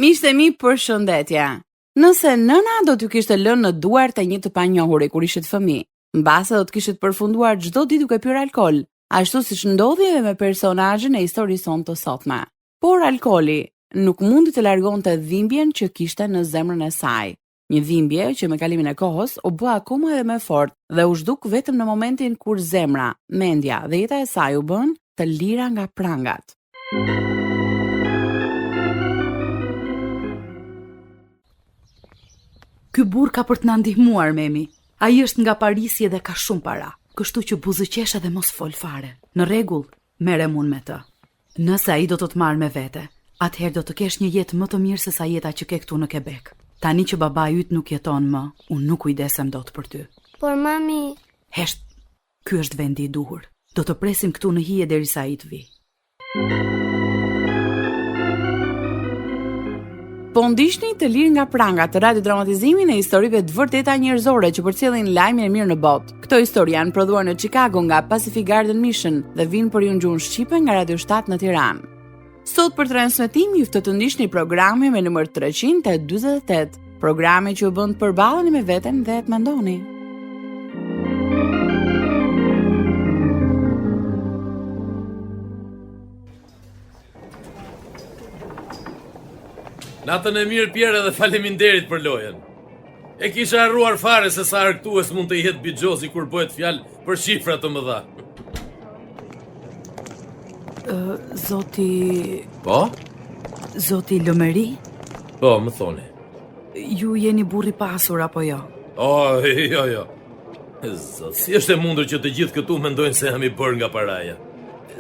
Miqtë e mi, përshëndetje. Nëse nëna do t'ju kishte lënë në duart e një të panjohuri kur ishit fëmijë, mbase do të kishit përfunduar çdo ditë duke pirë alkol, ashtu siç ndodhi edhe me personazhin e historisë sonë të sotme. Por alkooli nuk mundi të largonte dhimbjen që kishte në zemrën e saj. Një dhimbje që me kalimin e kohës u bë akoma edhe më fort dhe u zhduk vetëm në momentin kur zemra, mendja dhe jeta e saj u bën të lira nga prangat. Ky burr ka për të na ndihmuar, Memi. Ai është nga Parisi dhe ka shumë para, kështu që buzëqesha dhe mos fol fare. Në rregull, merrem unë me të. Nëse ai do të të marrë me vete, atëherë do të kesh një jetë më të mirë se sa jeta që ke këtu në Quebec. Tani që babai yt nuk jeton më, unë nuk kujdesem dot për ty. Por mami... Hesht, ky është vendi i duhur. Do të presim këtu në hije derisa ai të vi. Po ndihni të lirë nga prangat të radiodramatizimin e historive të vërteta njerëzore që përcjellin lajmin e mirë në botë. Këto histori janë prodhuar në Chicago nga Pacific Garden Mission dhe vinë për ju në gjuhën shqipe nga Radio 7 në Tiranë. Sot për transmetim ju ftoj të ndiqni programin me numër 348, programi që ju bën të përballeni me veten dhe të mendoni. Natën e mirë Pierre dhe faleminderit për lojën. E kisha harruar fare se sa argëtues mund të jetë bixhozi kur bëhet fjalë për shifra të mëdha. Zoti... Po? Zoti Lëmeri? Po, më thoni. Ju jeni burri pasur apo jo? Jo. Zot, si është e mundur që të gjithë këtu mendojnë se jam i bërë nga paraja?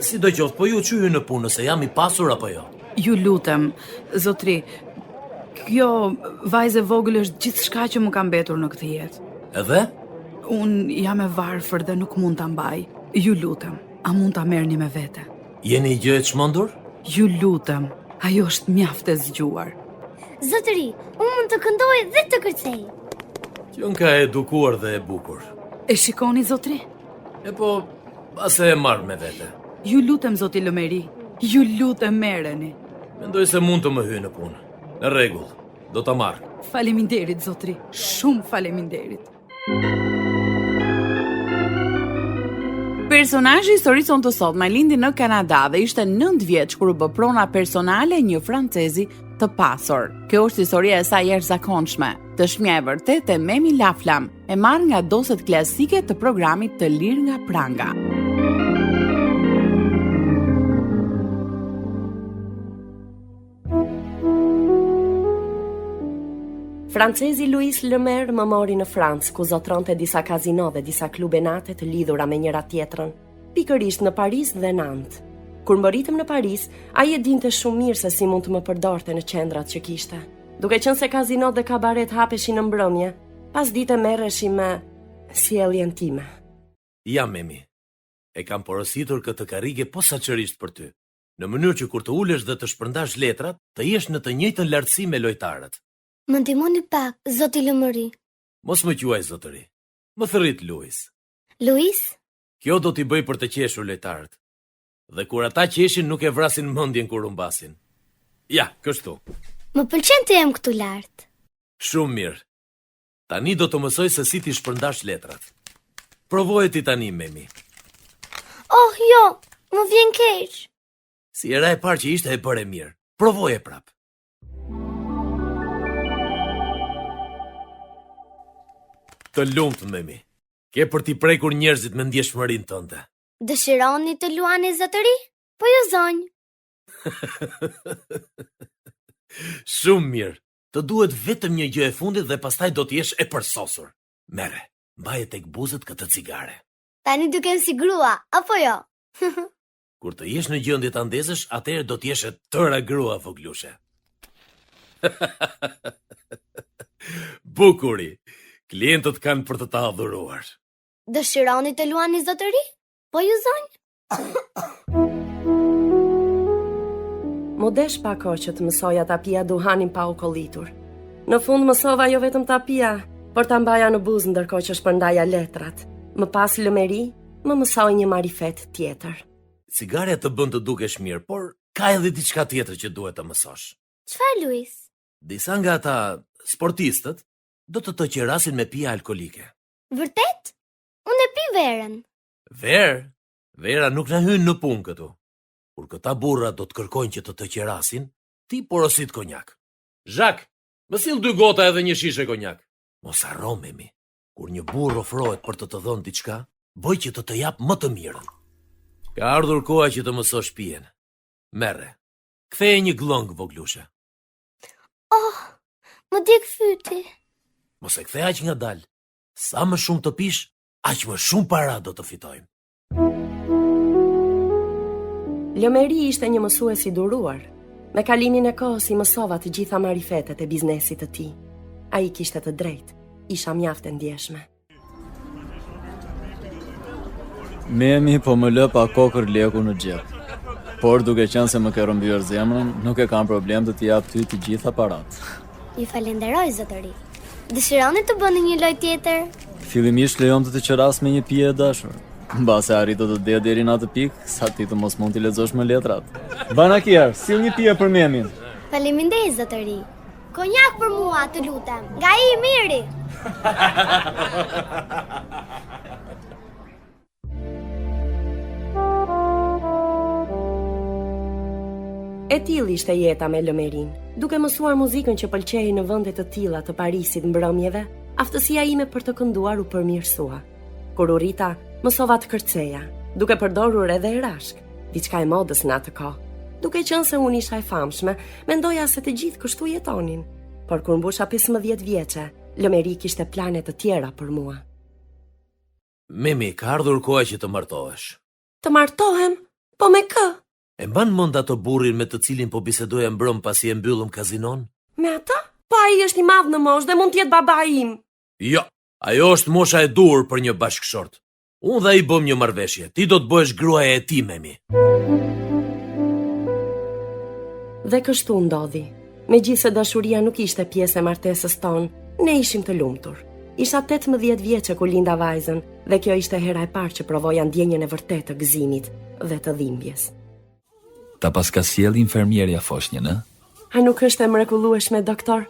Sidoqoftë, po ju çuju në punë se jam i pasur apo jo? Ju lutem, zotri, kjo vajzë e vogël është gjithçka që më ka mbetur në këtë jetë. Edhe? Unë jam e varfër dhe nuk mund ta mbaj. Ju lutem, a mund ta merrni me vete? Jeni gjë e çmendur? Ju lutem, ajo është mjaft e zgjuar. Zotëri, unë mund të këndoj dhe të kërcej. Qen ka edukuar dhe e bukur. E shikoni, zotri? E po, pse e marr me vete? Ju lutem, zoti Lëmeri, ju lutem merreni. Mendoj se mund të më hyj në punë. Në rregull, do ta marr. Faleminderit, zotri, shumë faleminderit. Personazhi i historisë sonë të sotme lindi në Kanada dhe ishte 9 vjeç kur u bë prona personale një francezi të pasur. Kjo është historia e saj jashtëzakonshme. Dëshmia e vërtetë e Memi Laflam e marrë nga doset klasike të programit Të lirë nga pranga. Francezi Louis Lemaire më mori në Francë, ku zotronte disa kazino dhe disa klube nate të lidhura me njëra tjetrën, pikërisht në Paris dhe Nantes. Kur mbërritëm në Paris, ai e dinte shumë mirë se si mund të më përdorte në qendrat që kishte. Duke qenë se kazino dhe kabaret hapeshin në mbrëmje, pas dite merreshi me sjelljen time. Ja, Memi, e kam porositur këtë karrige posaçërisht për ty, në mënyrë që kur të ulesh dhe të shpërndash letrat, të jesh në të njëjtën lartësi me lojtarët. Më ndihmoni pak, zoti Lëmeri. Mos më quaj zotëri. Më thërrit Luis. Luis? Kjo do t'i bëj për të qeshur lojtarët. Dhe kur ata qeshin nuk e vrasin mendjen kur humbasin. Ja, kështu. Më pëlqen të jem këtu lart. Shumë mirë. Tani do të mësoj se si ti shpërndash letrat. Provoje ti tani, Memi. Oh, jo, më vjen keq. Si era e parë që ishte e bërë mirë. Provoje prap. Të lumt, Memi. Ke për t'i prekur njerëzit me ndjeshmërinë tënde. Dëshironi të luani zotëri? Po jo zonjë. Shumë mirë. Të duhet vetëm një gjë e fundit dhe pastaj do t'jesh e përsosur. Merre, mbaje tek buzët këtë cigare. Tani dukem si grua, apo jo? Kur të jesh në gjendje ta ndezësh, atëherë do t'jesh e tëra grua voglushe. Bukuri. Klientët kanë për të ta adhuruar. Dëshironi të luani zotëri? Po ju zonjë? Më desh pa kohë që të mësoja ta pija duhanin pa u kollitur. Në fund mësova jo vetëm ta pija, por ta mbaja në buzë ndërkohë që shpërndaja letrat. Më pas Lëmeri, më mësoj një marifet tjetër. Cigarea të bën të dukesh mirë, por ka edhe diçka tjetër që duhet të mësosh. Çfarë, Luis? Disa nga ata sportistët do të qerasin me pija alkolike. Vërtet? Unë e pi verën. Vera nuk na hyn në punë këtu. Kur këta burra do të kërkojnë që të qerasin, ti porosit konjak. Zhak, më sill 2 gota edhe një shishe konjak. Mos harro Memi, kur një burr ofrohet për të dhënë diçka, bëj që të jap më të mirën. Ka ardhur koha që të mësosh pijen. Merre. Ktheje një glong voglushe. Oh, më djeg fyti. Mos e kthe aq ngadal. Sa më shumë të pish, aq më shumë para do të fitojmë. Lëmeri ishte një mësues i duruar. Me kalimin e kohës i mësova të gjitha marifetet e biznesit të tij. Ai kishte të drejtë, isha mjaft e ndjeshme. Memi po më lë pa kokër leku në xhep. Por duke qenë se më ke rrëmbyer zemrën, nuk e kam problem të t'i jap ty të gjitha parat. Ju falenderoj, zotëri. Dëshironi të bëni një lojë tjetër? Fillimisht lejon të qeras me një pije e dashur. Mbase arrito të dea deri në atë pikë, sa ti të mos mund t'i lexosh më letrat. Banakier, sill një pije për Memin. Faleminderit, zotëri. Konjak për mua, të lutem. Nga i miri. E tillë ishte jeta me Lëmerin. Duke mësuar muzikën që pëlqej në vende të tilla të Parisit mbrëmjeve, aftësia ime për të kënduar u përmirësua. Kur u rrita, mësova të kërceja, duke përdorur edhe rashk, diçka e modës në atë kohë. Duke qenë se unë isha e famshme, mendoja se të gjithë kështu jetonin. Por kur mbusha 15 vjeçe, Lëmeri kishte plane të tjera për mua. Memi, ka ardhur koha që të martohesh. Të martohem? Po me kë? E mban mend ato burrin me të cilin po bisedoja mbrëm pasi e mbyllëm kazinon? Me ata? Po ai është i madh në moshë dhe mund të jetë babai im. Jo, ajo është mosha e dur për një bashkëshort. Unë dhe ai bëm një marrëveshje. Ti do të bëhesh gruaja e tij, Memi. Dhe kështu ndodhi. Megjithse dashuria nuk ishte pjesë e martesës tonë, ne ishim të lumtur. Isha 18 vjeçe kur linda vajzën dhe kjo ishte hera e parë që provoja ndjenjën e vërtetë të gëzimit dhe të dhimbjes. Ta paska sjell infermierja foshnjën, ë? A nuk është e mrekullueshme, doktor?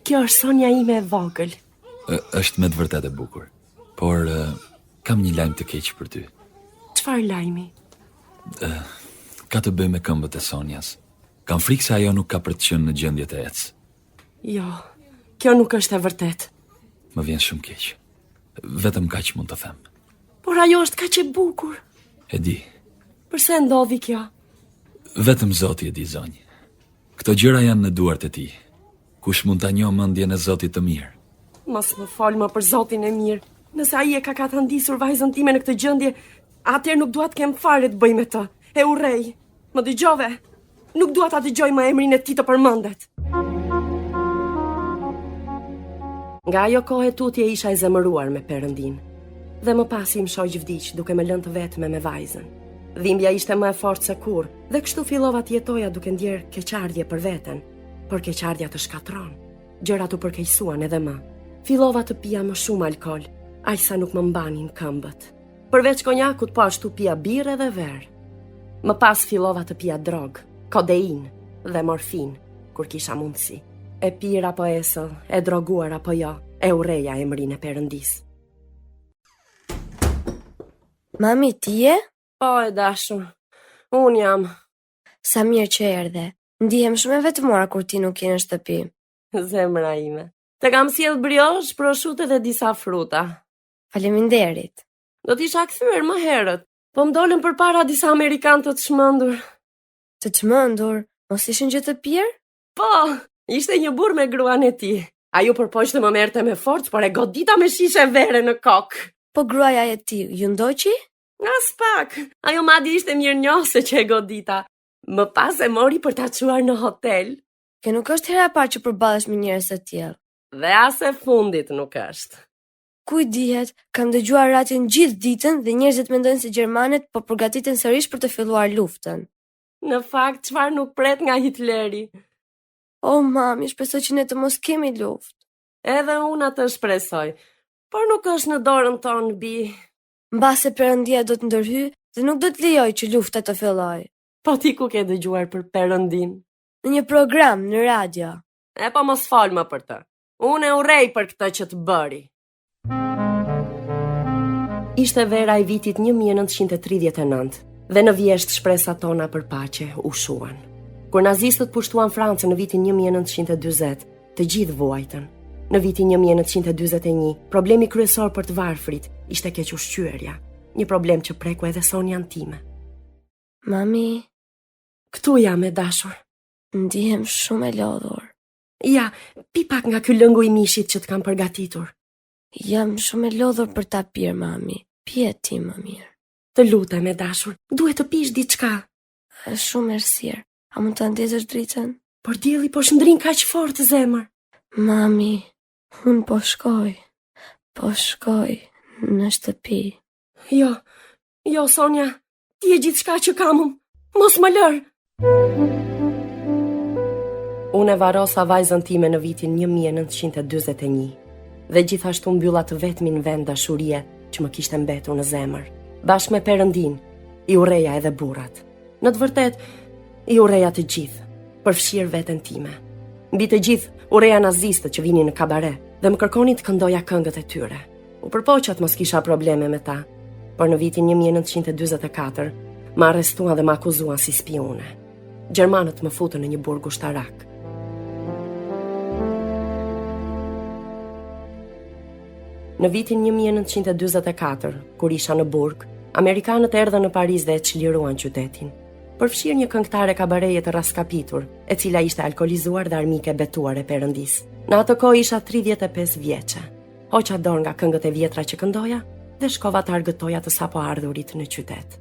Kjo është sonja ime e vogël. Është me të vërtetë e bukur. Por kam një lajm të keq për ty. Çfarë lajmi? Ka të bëjë me këmbët e Sonjas. Kam frikë se ajo nuk ka për të qenë në gjendje të ecë. Jo, kjo nuk është e vërtetë. Më vjen shumë keq. Vetëm kaq mund të them. Por ajo është kaq e bukur. E di. Përse ndodhi kjo? Vetëm Zoti e di, zonjë. Këto gjëra janë në duart e tij. Kush mund ta njohë mendjen e Zotit të mirë? Mos më fol më për Zotin e mirë. Nëse ai e ka katandisur vajzën time në këtë gjendje, atëherë nuk dua të kem fare të bëj me të. E urrej. Më dëgjove? Nuk dua ta dëgjoj më emrin e tij të përmendet. Nga ajo kohë tutje isha e zemëruar me Perëndin. Dhe më pas im shoq vdiq duke më lënë të vetme me vajzën. Dhimbja ishte më e fortë se kurrë, dhe kështu fillova të jetoja duke ndjer keqardhje për veten, por keqardhja të shkatron. Gjërat u përkeqësuan edhe më. Fillova të pija më shumë alkol, aq sa nuk më mbanin këmbët. Përveç konjakut, po ashtu pija birrë dhe verë. Më pas fillova të pija drog, kodein dhe morfin, kur kisha mundësi. E pira apo esëll, e droguar apo jo, e urreja emrin e Perëndis. Mami, ti je? Po e dashur, unë jam. Sa mirë që erdhe. Ndihem shumë e vetmuar kur ti nuk je në shtëpi. Zemra ime. Të kam sjell briosh, prosciutto dhe disa fruta. Faleminderit. Do t'isha kthyer më herët, po më dolën përpara disa amerikanë të çmendur. Të çmendur? Mos ishin gjë të pirë? Po, ishte një burr me gruan e tij. Ajo përpoq të më merrte me forcë, por e godita me shishe vere në kokë. Po gruaja e tij ju ndoqi? As pak, ajo madje ishte mirënjohëse që e godita. Më pas e mori për ta çuar në hotel. Kjo nuk është hera e parë që përballesh me njerëz të tillë. Dhe as e fundit nuk është. Kuj dihet, kam dëgjuar ratin gjithë ditën dhe njerëzit mendojnë se gjermanët po përgatiten sërish për të filluar luftën. Në fakt, çfarë nuk pret nga Hitleri? O, mami, shpresoj që ne të mos kemi luftë. Edhe unë atë shpresoj, por nuk është në dorën tonë, bi. Mbase Perëndia do të ndërhyj dhe nuk do të lejoj që lufta të fillojë. Po ti ku ke dëgjuar për Perëndin? Në një program në radio. E po mos fal më për të. Unë e urrej për këtë që të bëri. Ishte vera e vitit 1939 dhe në vjesht shpresat tona për paqe u shuan. Kur nazistët pushtuan Francën në vitin 1940, të gjithë vuajtën. Në vitin 1941, problemi kryesor për të varfrit ishte keq ushqyerja, një problem që preku edhe sonjan time. Mami, Këtu jam e dashur. ndihem shumë e lodhur. Ja, pi pak nga ky lëngu i mishit që të kam përgatitur. Jam shumë e lodhur për ta pirë, mami. Pije ti më mirë. Të lutem e dashur, duhet të pish diçka. Është shumë errësirë. A mund ta ndezësh dritën? Por dielli po shndrin kaq fort zemër. Mami, unë po shkoj. Po shkoj në shtëpi. Jo, Sonja, ti e gjithçka që kam unë. Mos më lër. Unë e varosa vajzën time në vitin 1941 dhe gjithashtu mbylla të vetmin vend dashurie që më kishte mbetur në zemër. Bashkë me Perëndin, i urreja edhe burrat. Në të vërtetë, i urreja të gjithë, përfshirë veten time. Mbi të gjithë urreja nazistët që vinin në kabare dhe më kërkonin të këndoja këngët e tyre. U përpoqa të mos kisha probleme me ta, por në vitin 1944 më arrestuan dhe më akuzuan si spione. Gjermanët më futën në një burg ushtarak. Në vitin 1944, kur isha në burg, amerikanët erdhën në Paris dhe e çliruan qytetin. Përfshirë një këngëtare kabareje të raskapitur, e cila ishte alkolizuar dhe armike betuar e Perëndis. Në atë kohë isha 35 vjeçe. Hoqa dorë nga këngët e vjetra që këndoja dhe shkova të argëtoja të sapo ardhurit në qytet.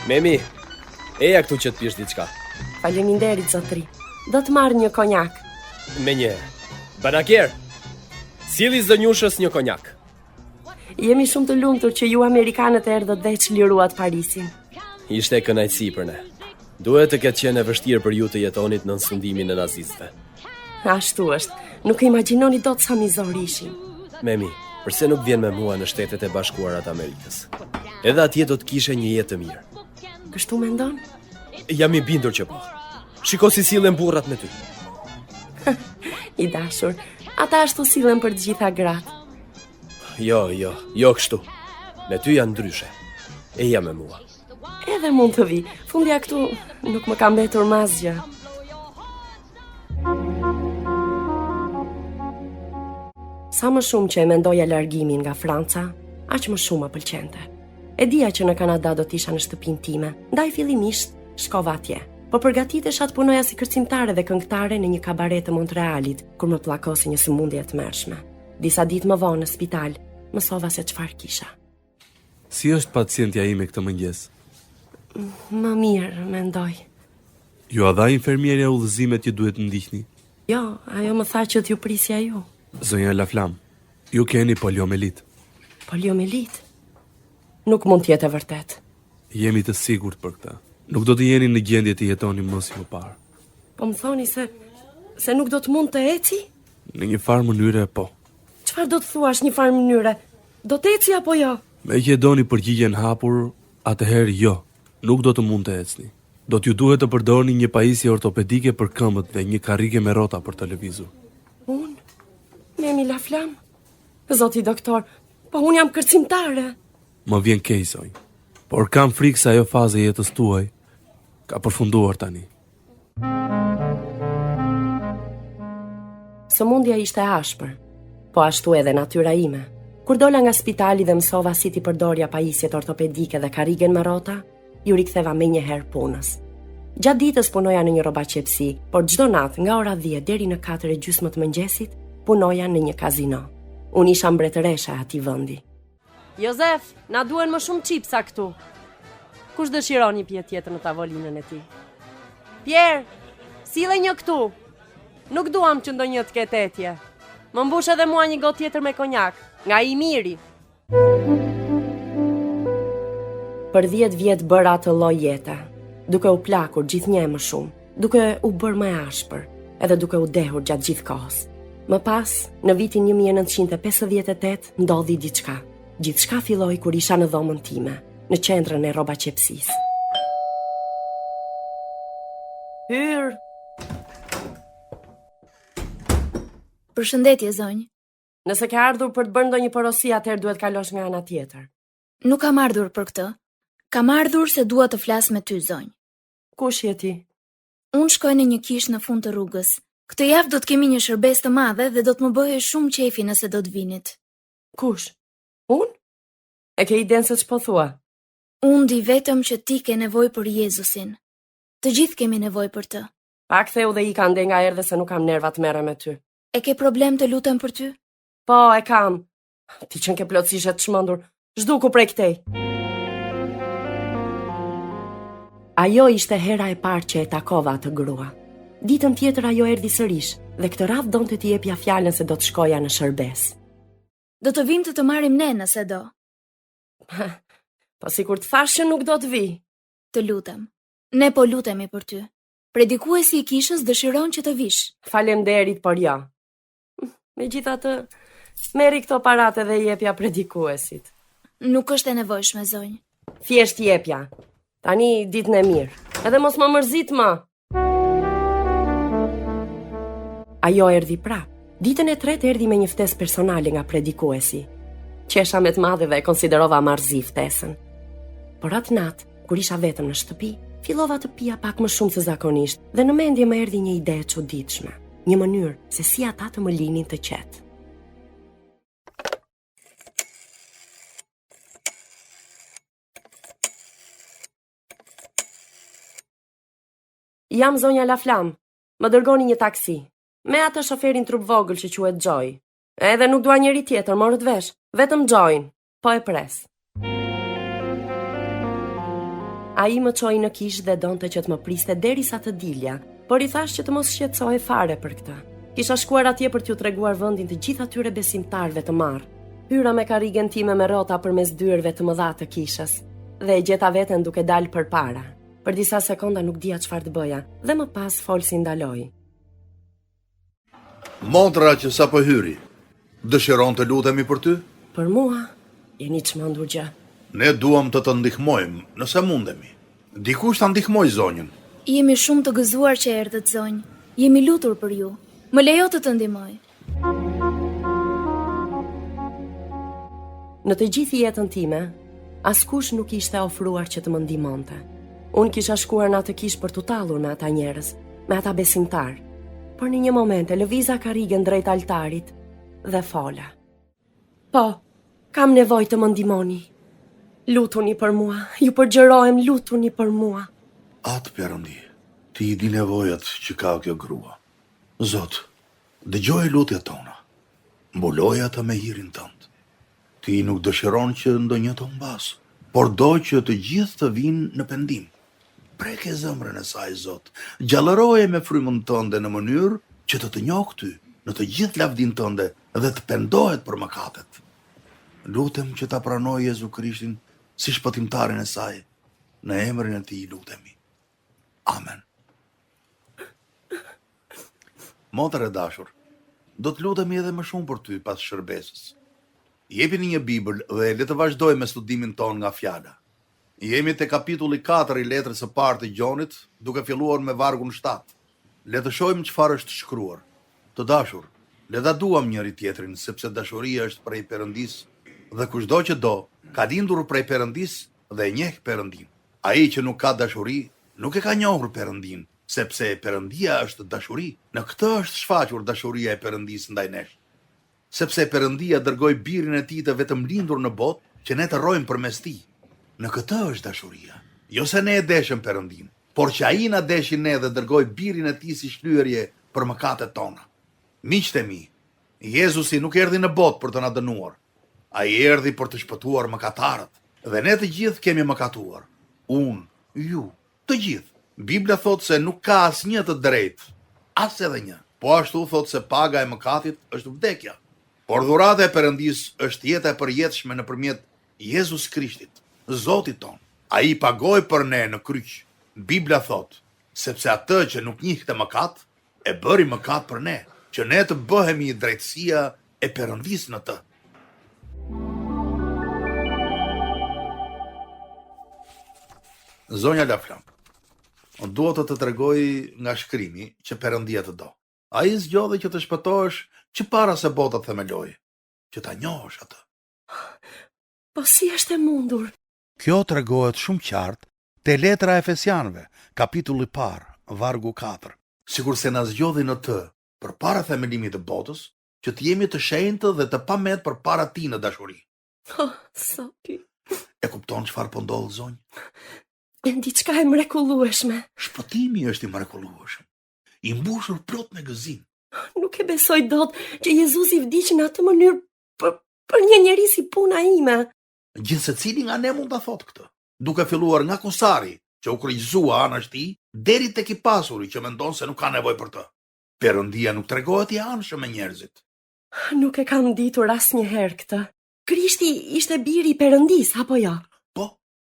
Memi, eja këtu që të pish diçka. Faleminderit zotri. Do të marr një konjak. Me një. Banakjer, sjelli zënjushës një konjak. Jemi shumë të lumtur që ju amerikanët erdhët dhe çliruat Parisin. Ishte kënaqësi për ne. Duhet të ketë qenë e vështirë për ju të jetonit në sundimin e nazistëve. Ashtu është. Nuk e imagjinoni dot sa mizor ishim. Memi, përse nuk vjen me mua në Shtetet e Bashkuara të Amerikës? Edhe atje do të kishe një jetë të mirë. Kështu mendon? Jam i bindur që po. Shiko si sillen burrat me ty. I dashur, ata ashtu sillen për të gjitha gratë. Jo kështu. Me ty janë ndryshe. Eja me mua. Edhe mund të vi. Fundja këtu nuk më ka mbetur asgjë. Sa më shumë që e mendoja largimin nga Franca, aq më shumë më pëlqente. E dija që në Kanada do t'isha në shtëpinë time, ndaj fillimisht shkova atje. Po përgatitesha të punoja si kërcimtare dhe këngëtare në një kabaret të Montrealit, kur më pllakosi një sëmundje të mërshme. Disa ditë më vonë në spital, mësova se çfarë kisha. Si është pacientja ime këtë mëngjes? Më mirë, mendoj. Ju a dha infermierja udhëzimet që duhet ndiqni? Jo, ajo më tha që t'ju prisja ju. Zonja Laflam, ju keni poliomelit. Poliomelit? Nuk mund t'jetë e vërtet. Jemi të sigurt për këtë. Nuk do të jeni në gjendje të jetoni më si më parë. Po më thoni se nuk do të mund të eci? Në një farë mënyre po. Çfarë do të thuash një farë mënyre? Do të eci apo jo? Me që doni përgjigjen hapur, atëherë jo, nuk do të mund të ecni. Do t'ju duhet të përdorni një pajisje ortopedike për këmbët dhe një karrige me rrota për të lëvizur. Unë? Memi Laflam? Zoti doktor, po unë jam kërcimtare. Më vjen keq zonjë, por kam frikë se ajo fazë e jetës tuaj ka përfunduar tani. Sëmundja ishte ashpër, po ashtu edhe natyra ime. Kur dola nga spitali dhe mësova si t'i përdorja pajisjet ortopedike dhe karrigen me rrota, ju riktheva menjëherë punës. Gjatë ditës punoja në një robaqepsi, por çdo natë nga ora 10 deri në 4:30 të mëngjesit punoja në një kazino. Unë isha mbretëresha e atij vendi. Jozef, na duhen më shumë çipsa këtu. Kush dëshiron një pije tjetër në tavolinën e tij? Pierre, sille një këtu. Nuk duam që ndonjë të ketë etje. Më mbush edhe mua një gotë tjetër me konjak, nga i miri. Për 10 vjet bëra atë lloj jete, duke u plakur gjithnjë më shumë, duke u bërë më ashpër, edhe duke u dehur gjatë gjithë kohës. Më pas, në vitin 1958, ndodhi diçka. Gjithçka filloi kur isha në dhomën time, në qendrën e robaqepsisë. Hyr! Përshëndetje, zonjë. Nëse ke ardhur për të bërë ndonjë porosi, atëherë duhet kalosh nga ana tjetër. Nuk kam ardhur për këtë. Kam ardhur se dua të flas me ty, zonjë. Kush je ti? Unë shkoj në një kishë në fund të rrugës. Këtë javë do të kemi një shërbes të madhe dhe do të më bëhe shumë qefi nëse do të vinit. Kush? Unë? E ke idenë se ç'po thua? Unë di vetëm që ti ke nevojë për Jezusin. Të gjithë kemi nevojë për të. Pak theu dhe i ka nde nga erdhe se nuk kam nerva të merrem me ty. E ke problem të lutem për ty? Po, e kam. Ti që ke plotësisht të çmendur, zhduku prej këtej. Ajo ishte hera e parë që e takova atë grua. Ditën tjetër ajo erdhi sërish dhe këtë radhë donte t'i jepja fjalën se do të shkoja në shërbes. Do të vim të marrim ne nëse do. Po sikur të thash që nuk do të vi. Të lutem. Ne po lutemi për ty. Predikuesi i kishës dëshiron që të vish. Faleminderit, por jo. Megjithatë, merri këto paratë dhe i jepja predikuesit. Nuk është e nevojshme, zonjë. Thjesht jepja. Tani ditën e mirë. Edhe mos më mërzit më. Ajo erdhi prap. Ditën e tretë erdhi me një ftesë personale nga predikuesi. Qesha me të madhe dhe e konsiderova marrëzi ftesën. Por atë natë, kur isha vetëm në shtëpi, fillova të pija pak më shumë se zakonisht dhe në mendje më erdhi një ide e çuditshme, një mënyrë se si ata të më linin të qetë. Jam zonja La Flam. Më dërgoni një taksi. Me atë shoferin trup vogël që quhet Joy. Edhe nuk dua njëri tjetër, morët vesh. Vetëm Joyn. Po e pres. Ai më çoi në kishë dhe donte që të më priste derisa të dilja, por i thash që të mos shqetësohej fare për këtë. Kisha shkuar atje për t'ju treguar vendin të gjithë atyre besimtarëve të marr. Hyra me karrigen time me rrota përmes dyerve të mëdha të kishës dhe e gjeta veten duke dalë përpara. Për disa sekonda nuk dija çfarë të bëja dhe më pas folsi ndaloi. Motra që sapo hyri, dëshiron të lutemi për ty? Për mua, jeni çmendur gjë. Ne duam të ndihmojmë, nëse mundemi. Dikush ta ndihmoj zonjën. Jemi shumë të gëzuar që erdhët, zonjë. Jemi lutur për ju. Më lejo të ndihmoj. Në të gjithë jetën time, askush nuk ishte ofruar që të më ndihmonte. Unë kisha shkuar në atë kishë për t'u tallur me ata njerëz, me ata besimtar. Por në një moment e lëviza karrigen drejt altarit dhe fola. Po, kam nevojë të më ndihmoni. Lutuni për mua, ju përgjërohem, lutuni për mua. Atë Perëndi, ti i di nevojat që ka kjo grua. Zot, dëgjoj lutjet tona. Mbuloj ata me hirin tënd. Ti nuk dëshiron që ndonjë të humbas, por do që të gjithë të vinë në pendim. Preke zemrën e saj, Zot. Gjallëroje me frymën tënde në mënyrë që të njohë ty në të gjithë lavdin tënde dhe të pendohet për mëkatet. Lutem që ta pranoj Jezu Krishtin si shpëtimtarin e saj. Në emrin e tij lutemi. Amen. Motër e dashur, do të lutemi edhe më shumë për ty pas shërbesës. Jepini një Bibël dhe le të vazhdojmë me studimin ton nga fjala. Jemi te kapitulli 4 i letrës së parë të Gjonit, duke filluar me vargun 7. Le të shohim çfarë është shkruar. Të dashur, le ta duam njëri tjetrin, sepse dashuria është prej Perëndisë dhe kushdo që do, ka lindur prej Perëndisë dhe e njeh Perëndin. Ai që nuk ka dashuri, nuk e ka njohur Perëndin, sepse Perëndia është dashuri. Në këtë është shfaqur dashuria e Perëndisë ndaj nesh. Sepse Perëndia dërgoi birin e tij të vetëm lindur në botë, që ne të rrojmë përmes tij. Në këtë është dashuria. Jo se ne e deshëm Perëndin, por që ai na deshi ne dhe dërgoi birin e tij si shlyerje për mëkatet tona. Miqtë e mi, Jezusi nuk erdhi në botë për të na dënuar. Ai erdhi për të shpëtuar mëkatarët, dhe ne të gjithë kemi mëkatuar. Unë, ju, të gjithë. Bibla thot se nuk ka asnjë të drejtë, as edhe një. Po ashtu thot se paga e mëkatit është vdekja. Por dhurata e Perëndisë është jeta e përjetshme nëpërmjet Jezus Krishtit, Zotit ton. Ai pagoi për ne në kryq. Bibla thot, sepse atë që nuk njihte mëkat, e bëri mëkat për ne, që ne të bëhemi drejtësia e Perëndisë në të. Zonja La Flam, dua të tregoj nga shkrimi që Perëndia të do. A i zgjodhi që të shpëtohesh që para se bota themeloj, që ta njohësh atë. Po si është e mundur? Kjo tregohet shumë qartë te letra e Efesianëve, kapitulli 1, vargu 4. Sikur se na zgjodhi në të, përpara themelimit të botës, që të jemi të shenjtë dhe të pamet përpara tij në dashuri. Zoti. E kupton çfarë po ndodh, zonjë? Diçka e mrekullueshme. Shpëtimi është i mrekullueshëm, i mbushur plot me gëzim. Nuk e besoj dot që Jezusi vdiq në atë mënyrë për një njeri si puna ime. Gjithsecili nga ne mund ta thotë këtë, duke filluar nga kusari që u kryqëzua anash tij, deri tek i pasuri që mendon se nuk ka nevojë për të. Perëndia nuk tregohet i anshëm me njerëzit. Nuk e kam ditur asnjëherë këtë. Krishti ishte biri i Perëndis apo jo? Po,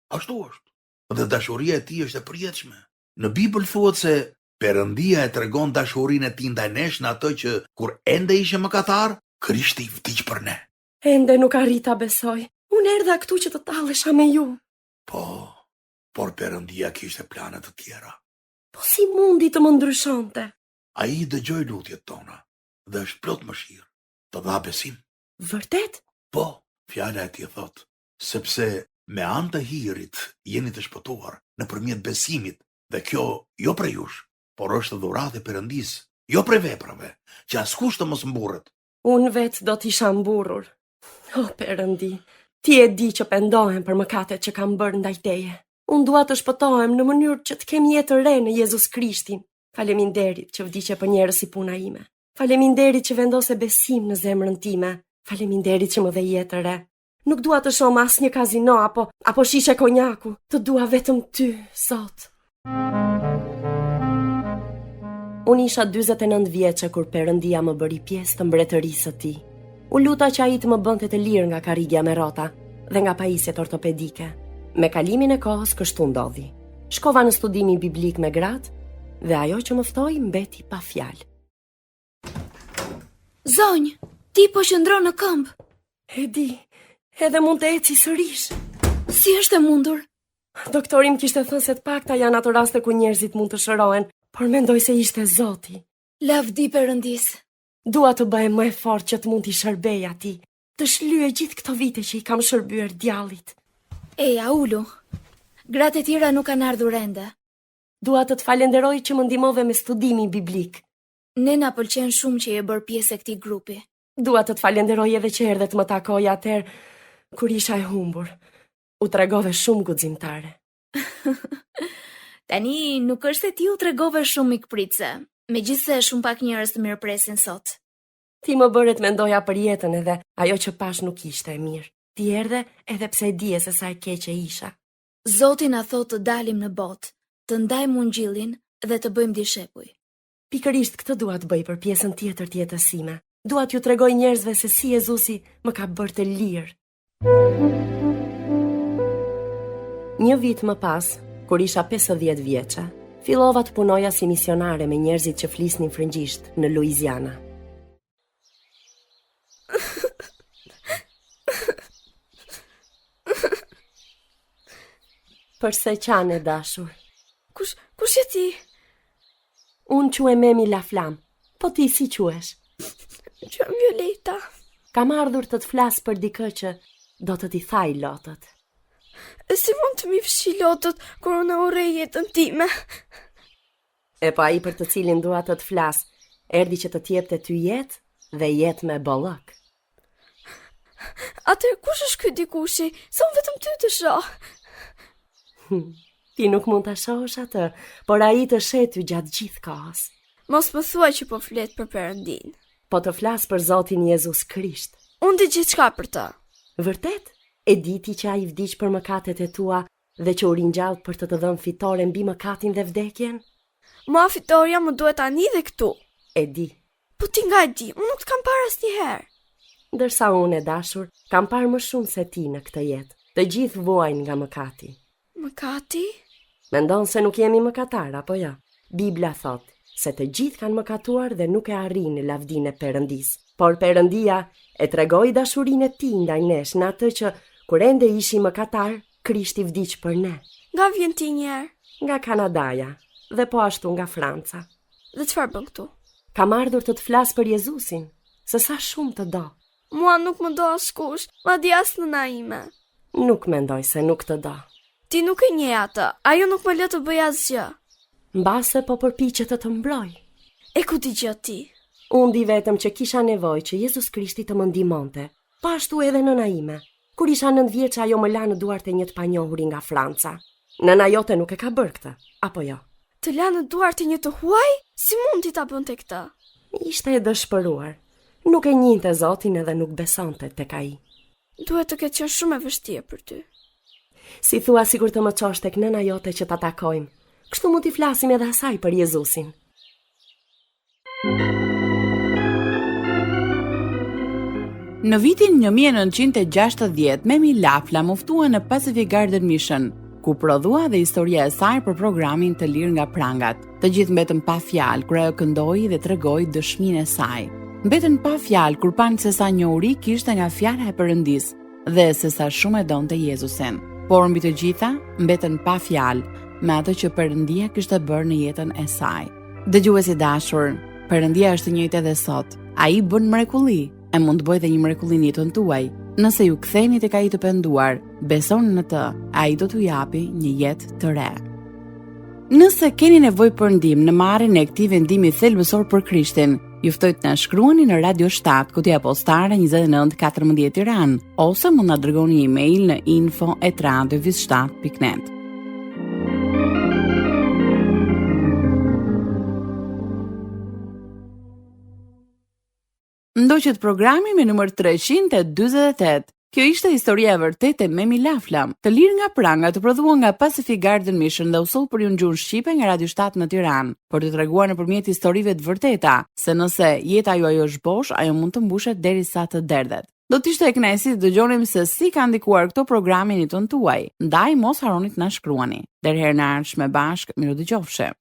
ashtu është. Dhe dashuria e tij është e përjetshme. Në Bibël thuhet se Perëndia e tregon dashurinë e tij ndaj nesh në atë që kur ende ishte mëkatar, Krishti vdiq për ne. Ende nuk arrit ta besoj. Unë erdha këtu që të tallesha me ju. Po, por Perëndia kishte plane të tjera. Po si mundi të më ndryshonte? Ai dëgjoi lutjet tona dhe është plot mëshirë, të dha besim. Vërtet? Po, fjala e tij thot, sepse me anë të hirit jeni të shpëtuar nëpërmjet besimit, dhe kjo jo prej jush, por është dhuratë e Perëndis, jo prej veprave, që askush të mos mburret. Unë vetë do t'isha mburur. O Perëndi, ti e di që pendohem për mëkatet që kam bërë ndaj teje. Unë dua të shpëtohem në mënyrë që të kem jetë të re në Jezus Krishtin. Faleminderit që vdiqe për njerëz si puna ime. Faleminderit që vendose besim në zemrën time. Faleminderit që më dhe jetë të re. Nuk dua të shoh asnjë kazino apo shishe konjaku. Të dua vetëm ty, Zot. Unë isha 49 vjeçe kur Perëndia më bëri pjesë të mbretërisë së tij. U luta që ai të më bënte të lirë nga karrigja me rrota dhe nga pajisjet ortopedike. Me kalimin e kohës kështu ndodhi. Shkova në studimi biblik me gratë dhe ajo që më ftoi mbeti pa fjalë. Zonjë, ti po qëndron në këmbë. E di, edhe mund të eci sërish. Si është e mundur? Doktori më kishte thënë se të pakta janë ato raste ku njerëzit mund të shërohen, por mendoj se ishte Zoti. Lavdi Perëndis. Dua të bëhem më e fortë që të mund t'i shërbej atij, të shlyej gjithë këto vite që i kam shërbyer djallit. Eja, ulu. Gratë e tjera nuk kanë ardhur ende. Dua të falenderoj që më ndihmove me studimin biblik. Ne na pëlqen shumë që je bërë pjesë e këtij grupi. Dua të falenderoj edhe që erdhe të më takoj atëherë kur isha e humbur. U tregove shumë guximtare. Tani nuk është se ti u tregove shumë mikpritse, megjithse shumë pak njerëz të mirëpresin sot. Ti më bëre të mendoja për jetën edhe ajo që pash nuk ishte e mirë. Ti erdhe edhe pse e dije se sa e keqe isha. Zoti na thotë të dalim në botë, të ndajmë ungjillin dhe të bëjmë dishepujj. Pikërisht këtë dua të bëj për pjesën tjetër të jetës sime. Dua t'ju tregoj njerëzve se si Jezusi më ka bërë të lirë. Një vit më pas, kur isha 50 vjeçe, fillova të punoja si misionare me njerëzit që flisnin frëngjisht në Louisiana. Përse qane, dashur? Kush je ti? Unë quhem Memi La Flam, po ti si quhesh? Quhem Violeta. Kam ardhur të flas për dikë që do të t'i thaj lotët. E si mund të mi fshi lotët kur unë urrej jetën time? E pa ai për të cilin dua të flas, erdhi që të t'jepte ty jetë dhe jetë me bollok. Atëherë kush është ky dikushi? Se unë vetëm ty të shoh. Ti nuk mund ta shohësh atë, por ai të sheh ty gjatë gjithë kohës. Mos më thuaj që po flet për Perëndin. Po të flas për Zotin Jezus Krisht. Unë di gjithçka për të. Vërtet? E di ti që ai vdiq për mëkatet e tua dhe që u ringjall për të dhënë fitore mbi mëkatin dhe vdekjen? Ma fitoria më duhet tani dhe këtu. E di. Po ti nga e di, unë nuk të kam parë asnjëherë. Ndërsa unë e dashur, kam parë më shumë se ti në këtë jetë. Të gjithë vuajnë nga mëkati. Mëkati? Mendon se nuk jemi mëkatar, apo ja? Bibla thot se të gjithë kanë mëkatuar dhe nuk e arrin lavdinë e Perëndis. Por Perëndia e tregoi dashurinë e tij ndaj nesh në atë që kur ende ishim mëkatar, Krishti vdiq për ne. Nga vjen ti një herë? Nga Kanadaja dhe po ashtu nga Franca. Dhe çfarë bën këtu? Kam ardhur të të flas për Jezusin, se sa shumë të do. Mua nuk më do askush, madje as nëna ime. Nuk mendoj se nuk të do. Ti nuk e njeh atë, ajo nuk më lë të bëj asgjë. Mbase po përpiqet të të mbroj. E ku ti gjë ti? Unë di vetëm që kisha nevojë që Jezus Krishti të më ndihmonte. Po ashtu edhe nëna ime. Kur isha 9 vjeç ajo më la në duart e një të panjohuri nga Franca. Nëna jote nuk e ka bërë këtë, apo jo? Të la në duart e një të huaj? Si mund ti ta bënte këtë? Ishte e dëshpëruar. Nuk e njinte Zotin edhe nuk besonte tek ai. Duhet të ketë qenë shumë e vështirë për ty. Si thua sikur të më çosh tek nëna jote që ta takojmë. Kështu mund t'i flasim edhe asaj për Jezusin. Në vitin 1960, Memi Lafla muftua në Pacific Garden Mission, ku prodhua dhe historia e saj për programin Të lirë nga prangat. Të gjithë mbetën pa fjalë kur ajo këndoi dhe tregoi dëshminë e saj. Mbetën pa fjalë kur panë se sa njohuri kishte nga fjala e Perëndis dhe se sa shumë e donte Jezusin. Por mbi të gjitha, mbetën pa fjalë me atë që Perëndia kishte bërë në jetën e saj. Dëgjuesi dashur, Perëndia është e njëjtë edhe sot. Ai bën mrekulli, e mund të bëjë edhe një mrekulli në jetën tuaj. Nëse ju ktheheni tek ai të penduar, besoni në të, ai do t'ju japi një jetë të re. Nëse keni nevojë për ndihmë në marrjen e këtij vendimi thelbësor për Krishtin, ju ftoj të na shkruani në Radio 7, kutija postare 2914 Tiranë, ose mund na dërgoni email në info@radiovis7.net. Ndoqët programi me numër 348. Kjo ishte historia e vërtetë e Memi Lafla, Të lirë nga prangat, të prodhuar nga Pacific Garden Mission dhe u soll për ju në gjuhën shqipe nga Radio 7 në Tiranë, për të treguar nëpërmjet historive të vërteta se nëse jeta juaj është bosh, ajo mund të mbushet derisa të derdhet. Do të ishte e kënaqësi të dëgjonim se si ka ndikuar këto programe në jetën tuaj. Ndaj mos harroni të na shkruani. Deri herë në ardhshme bashkë, miru dëgjofshi.